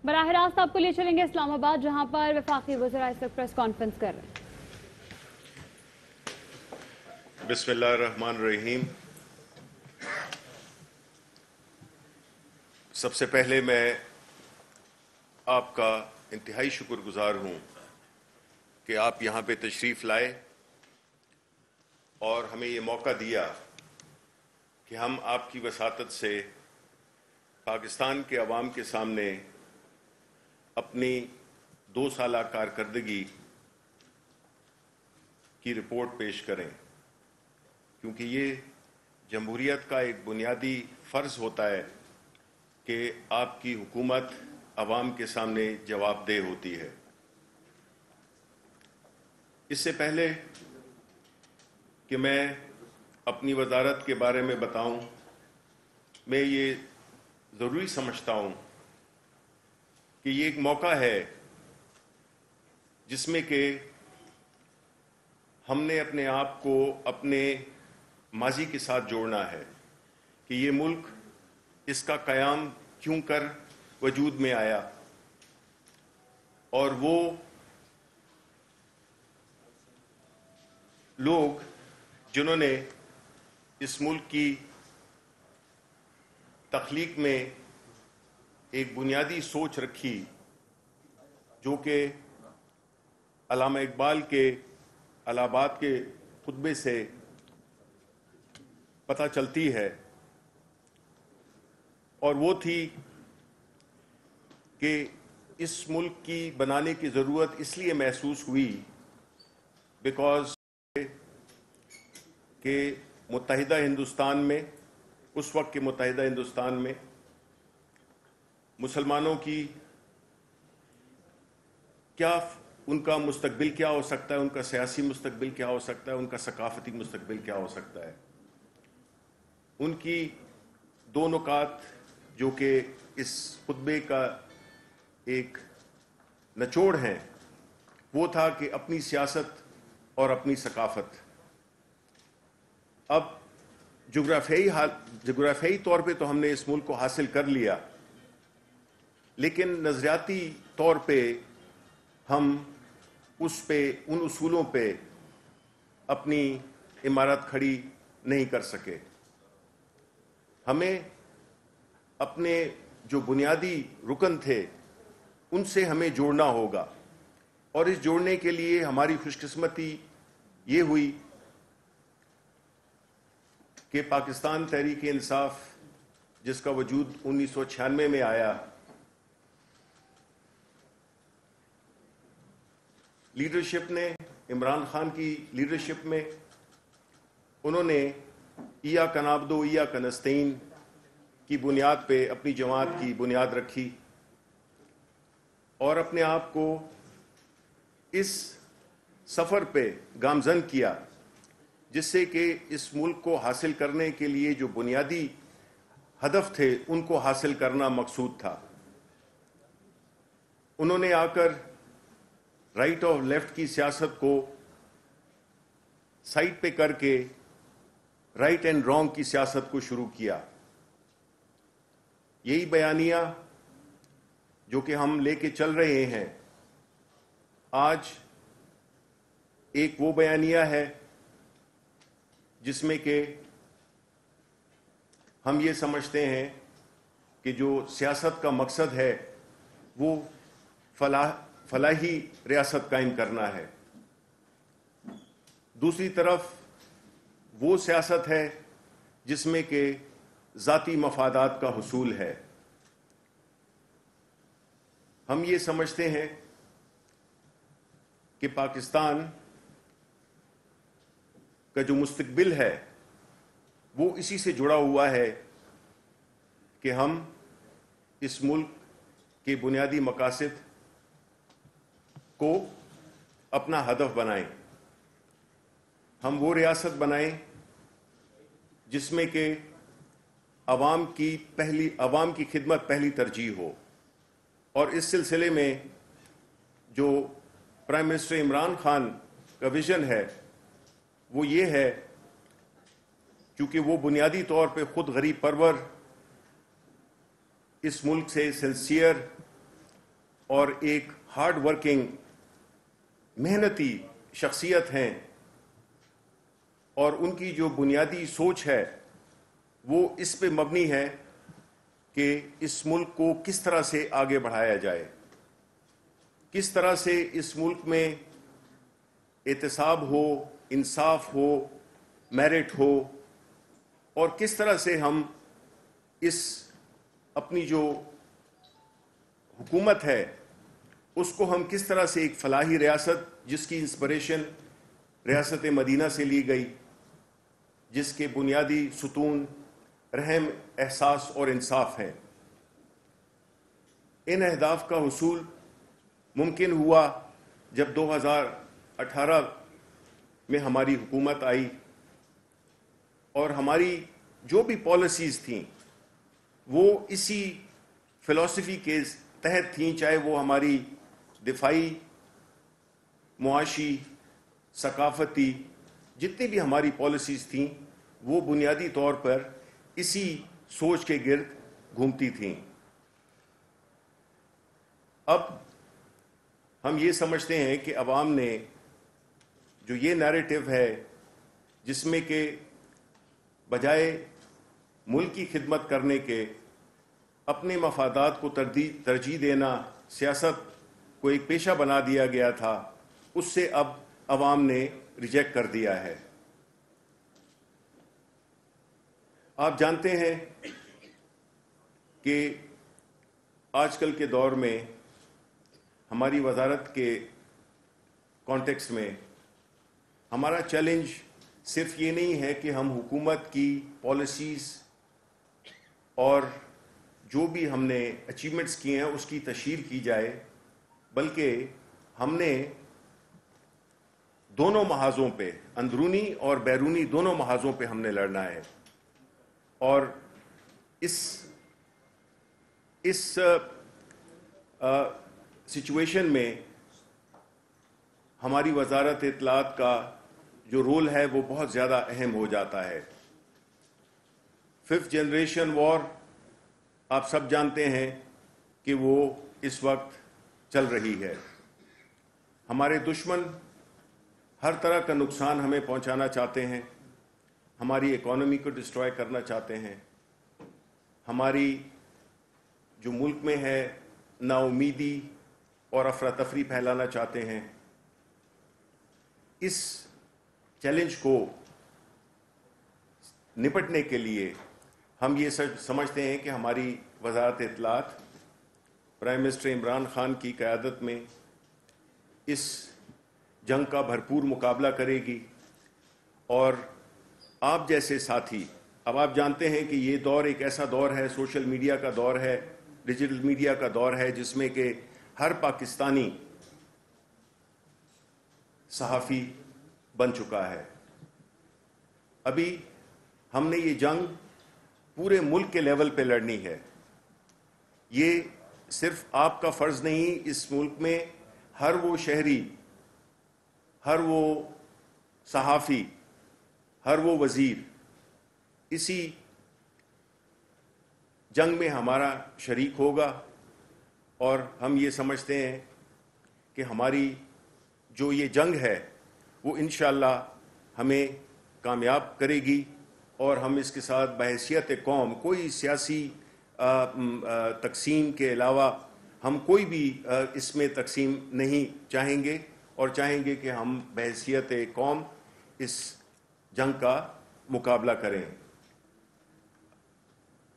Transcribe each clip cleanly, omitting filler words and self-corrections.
براہ راست آپ کو لے چلیں گے اسلام آباد، جہاں پر وفاقی وزراء اس وقت پریس کانفرنس کر رہے ہیں۔ بسم اللہ الرحمن الرحیم۔ سب سے پہلے میں آپ کا انتہائی شکر گزار ہوں کہ آپ یہاں پہ تشریف لائے اور ہمیں یہ موقع دیا کہ ہم آپ کی وساطت سے پاکستان کے عوام کے سامنے اپنی 2 سالہ کارکردگی کی رپورٹ پیش کریں، کیونکہ یہ جمہوریت کا ایک بنیادی فرض ہوتا ہے کہ آپ کی حکومت عوام کے سامنے جواب دہ ہوتی ہے۔ اس سے پہلے کہ میں اپنی وزارت کے بارے میں بتاؤں، میں یہ ضروری سمجھتا ہوں کہ یہ ایک موقع ہے جس میں کہ ہم نے اپنے آپ کو اپنے ماضی کے ساتھ جوڑنا ہے کہ یہ ملک، اس کا قیام کیوں کر وجود میں آیا، اور وہ لوگ جنہوں نے اس ملک کی تخلیق میں ایک بنیادی سوچ رکھی، جو کہ علامہ اقبال کے الہ آباد کے خطبے سے پتہ چلتی ہے، اور وہ تھی کہ اس ملک کی بنانے کی ضرورت اس لیے محسوس ہوئی بیکاز کہ متحدہ ہندوستان میں، اس وقت کے متحدہ ہندوستان میں مسلمانوں کی کیا، ان کا مستقبل کیا ہو سکتا ہے، ان کا سیاسی مستقبل کیا ہو سکتا ہے، ان کا ثقافتی مستقبل کیا ہو سکتا ہے۔ ان کی 2 نکات جو کہ اس خطبے کا ایک نچوڑ ہیں، وہ تھا کہ اپنی سیاست اور اپنی ثقافت۔ اب جغرافیائی طور پہ تو ہم نے اس ملک کو حاصل کر لیا، لیکن نظریاتی طور پہ ہم ان اصولوں پہ اپنی عمارت کھڑی نہیں کر سکے۔ ہمیں اپنے جو بنیادی رکن تھے ان سے ہمیں جوڑنا ہوگا، اور اس جوڑنے کے لیے ہماری خوش قسمتی یہ ہوئی کہ پاکستان تحریک انصاف، جس کا وجود 1996 میں آیا، لیڈرشپ نے، عمران خان کی لیڈرشپ میں، انہوں نے ایاک نعبد و ایاک نستعین کی بنیاد پہ اپنی جماعت کی بنیاد رکھی اور اپنے آپ کو اس سفر پہ گامزن کیا، جس سے کہ اس ملک کو حاصل کرنے کے لیے جو بنیادی ہدف تھے ان کو حاصل کرنا مقصود تھا۔ انہوں نے آ کر رائٹ اور لیفٹ کی سیاست کو سائڈ پہ کر کے رائٹ اینڈ رانگ کی سیاست کو شروع کیا۔ یہی بیانیہ جو کہ ہم لے کے چل رہے ہیں آج، ایک وہ بیانیہ ہے جس میں کہ ہم یہ سمجھتے ہیں کہ جو سیاست کا مقصد ہے وہ فلاحی ریاست قائم کرنا ہے۔ دوسری طرف وہ سیاست ہے جس میں کہ ذاتی مفادات کا حصول ہے۔ ہم یہ سمجھتے ہیں کہ پاکستان کا جو مستقبل ہے وہ اسی سے جڑا ہوا ہے کہ ہم اس ملک کے بنیادی مقاصد کو اپنا ہدف بنائیں، ہم وہ ریاست بنائیں جس میں کہ عوام کی خدمت پہلی ترجیح ہو۔ اور اس سلسلے میں جو پرائم منسٹر عمران خان کا ویژن ہے وہ یہ ہے، کیونکہ وہ بنیادی طور پہ خود غریب پرور، اس ملک سے سنسیئر اور ایک ہارڈ ورکنگ محنتی شخصیت ہیں، اور ان کی جو بنیادی سوچ ہے وہ اس پہ مبنی ہے کہ اس ملک کو کس طرح سے آگے بڑھایا جائے، کس طرح سے اس ملک میں احتساب ہو، انصاف ہو، میرٹ ہو، اور کس طرح سے ہم اس اپنی جو حکومت ہے اس کو ہم کس طرح سے ایک فلاحی ریاست، جس کی انسپریشن ریاست مدینہ سے لی گئی، جس کے بنیادی ستون رحم، احساس اور انصاف ہیں، ان اہداف کا حصول ممکن ہوا جب 2018 میں ہماری حکومت آئی، اور ہماری جو بھی پالیسیز تھیں وہ اسی فلسفی کے تحت تھیں، چاہے وہ ہماری دفاعی، معاشی، ثقافتی، جتنی بھی ہماری پالیسیز تھیں وہ بنیادی طور پر اسی سوچ کے گرد گھومتی تھیں۔ اب ہم یہ سمجھتے ہیں کہ عوام نے جو یہ نیریٹو ہے جس میں کہ بجائے ملک کی خدمت کرنے کے اپنے مفادات کو ترجیح دینا سیاست کو ایک پیشہ بنا دیا گیا تھا، اس سے اب عوام نے ریجیکٹ کر دیا ہے۔ آپ جانتے ہیں کہ آج کل کے دور میں ہماری وزارت کے کانٹیکسٹ میں ہمارا چیلنج صرف یہ نہیں ہے کہ ہم حکومت کی پالیسیز اور جو بھی ہم نے اچیومنٹس کیے ہیں اس کی تشہیر کی جائے، بلکہ ہم نے دونوں محاذوں پہ، اندرونی اور بیرونی دونوں محاذوں پہ ہم نے لڑنا ہے، اور اس سچویشن میں ہماری وزارت اطلاعات کا جو رول ہے وہ بہت زیادہ اہم ہو جاتا ہے۔ 5th جنریشن وار آپ سب جانتے ہیں کہ وہ اس وقت چل رہی ہے۔ ہمارے دشمن ہر طرح کا نقصان ہمیں پہنچانا چاہتے ہیں، ہماری اکانومی کو ڈسٹرائے کرنا چاہتے ہیں، ہماری جو ملک میں ہے نا امیدی اور افراتفری پھیلانا چاہتے ہیں۔ اس چیلنج کو نپٹنے کے لیے ہم یہ سمجھتے ہیں کہ ہماری وزارت اطلاعات پرائم منسٹر عمران خان کی قیادت میں اس جنگ کا بھرپور مقابلہ کرے گی، اور آپ جیسے ساتھی، اب آپ جانتے ہیں کہ یہ دور ایک ایسا دور ہے، سوشل میڈیا کا دور ہے، ڈیجیٹل میڈیا کا دور ہے، جس میں کہ ہر پاکستانی صحافی بن چکا ہے۔ ابھی ہم نے یہ جنگ پورے ملک کے لیول پہ لڑنی ہے۔ یہ صرف آپ کا فرض نہیں، اس ملک میں ہر وہ شہری، ہر وہ صحافی، ہر وہ وزیر اسی جنگ میں ہمارا شریک ہوگا، اور ہم یہ سمجھتے ہیں کہ ہماری جو یہ جنگ ہے وہ انشاءاللہ ہمیں کامیاب کرے گی، اور ہم اس کے ساتھ بحیثیت قوم کوئی سیاسی تقسیم کے علاوہ ہم کوئی بھی اس میں تقسیم نہیں چاہیں گے، اور چاہیں گے کہ ہم بحیثیت قوم اس جنگ کا مقابلہ کریں۔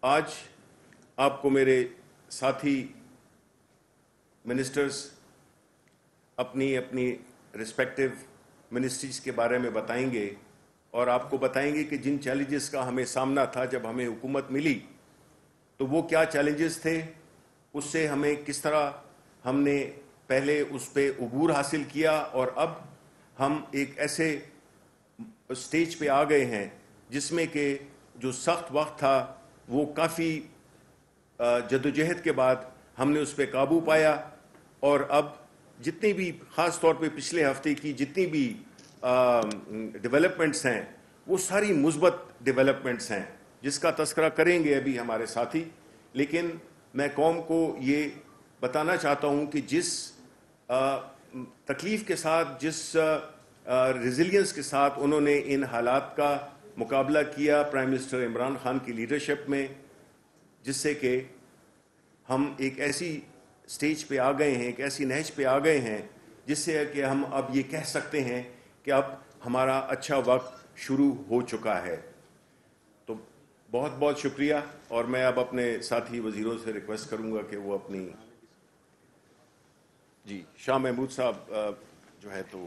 آج آپ کو میرے ساتھی منسٹرز اپنی رسپیکٹو منسٹریز کے بارے میں بتائیں گے، اور آپ کو بتائیں گے کہ جن چیلنجز کا ہمیں سامنا تھا جب ہمیں حکومت ملی تو وہ کیا چیلنجز تھے، اس سے ہمیں کس طرح ہم نے پہلے اس پہ عبور حاصل کیا، اور اب ہم ایک ایسے سٹیج پہ آ گئے ہیں جس میں کہ جو سخت وقت تھا وہ کافی جدوجہد کے بعد ہم نے اس پہ قابو پایا، اور اب جتنی بھی خاص طور پہ پچھلے ہفتے کی جتنی بھی ڈیولپمنٹس ہیں وہ ساری مثبت ڈیولپمنٹس ہیں، جس کا تذکرہ کریں گے ابھی ہمارے ساتھی، لیکن میں قوم کو یہ بتانا چاہتا ہوں کہ جس تکلیف کے ساتھ، جس ریزیلینس کے ساتھ انہوں نے ان حالات کا مقابلہ کیا پرائم منسٹر عمران خان کی لیڈرشپ میں، جس سے کہ ہم ایک ایسی سٹیج پہ آ گئے ہیں، ایک ایسی نہج پہ آ گئے ہیں جس سے کہ ہم اب یہ کہہ سکتے ہیں کہ اب ہمارا اچھا وقت شروع ہو چکا ہے۔ تو بہت بہت شکریہ، اور میں اب اپنے ساتھی وزیروں سے ریکویسٹ کروں گا کہ وہ اپنی شاہ محمود صاحب جو ہے تو